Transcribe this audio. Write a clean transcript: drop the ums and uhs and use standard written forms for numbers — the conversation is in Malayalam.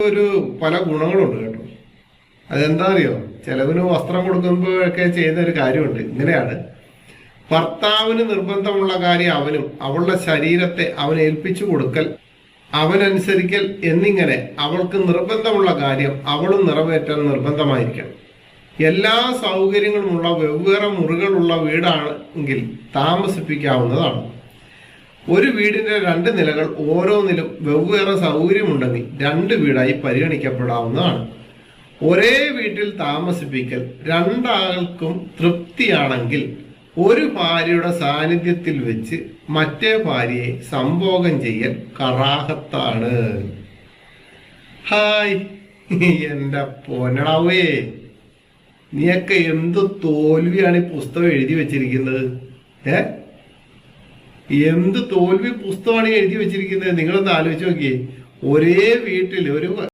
ഒരു പല ഗുണങ്ങളുണ്ട് കേട്ടോ. അതെന്താ അറിയോ? ചെലവിന് വസ്ത്രം കൊടുക്കുമ്പോഴൊക്കെ ചെയ്യുന്ന ഒരു കാര്യമുണ്ട്. ഇങ്ങനെയാണ്: ഭർത്താവിന് നിർബന്ധമുള്ള കാര്യം അവനും, അവളുടെ ശരീരത്തെ അവൻ ഏൽപ്പിച്ചു കൊടുക്കൽ, അവനനുസരിക്കൽ എന്നിങ്ങനെ അവൾക്ക് നിർബന്ധമുള്ള കാര്യം അവളും നിറവേറ്റാൻ നിർബന്ധമായിരിക്കണം. എല്ലാ സൗകര്യങ്ങളുമുള്ള വെവ്വേറെ മുറികളുള്ള വീടാണെങ്കിൽ താമസിപ്പിക്കാവുന്നതാണ്. ഒരു വീടിന്റെ 2 നിലകൾ ഓരോന്നിലും വെവ്വേറെ സൗകര്യമുണ്ടെങ്കിൽ 2 വീടായി പരിഗണിക്കപ്പെടാവുന്നതാണ്. ഒരേ വീട്ടിൽ താമസിപ്പിക്കൽ രണ്ടാൾക്കും തൃപ്തിയാണെങ്കിൽ ഒരു ഭാര്യയുടെ സാന്നിധ്യത്തിൽ വെച്ച് മറ്റേ ഭാര്യയെ സംഭോഗം ചെയ്യൽ കറാഹത്താണ്. ഹായ് എന്റെ പൊന്നടാവേ, നീയൊക്കെ എന്ത് തോൽവിയാണ് ഈ പുസ്തകം എഴുതി വെച്ചിരിക്കുന്നത്? എന്ത് തോൽവി പുസ്തകമാണ് എഴുതി വെച്ചിരിക്കുന്നത്? നിങ്ങളൊന്ന് ആലോചിച്ച് നോക്കിയേ. ഒരേ വീട്ടിൽ ഒരു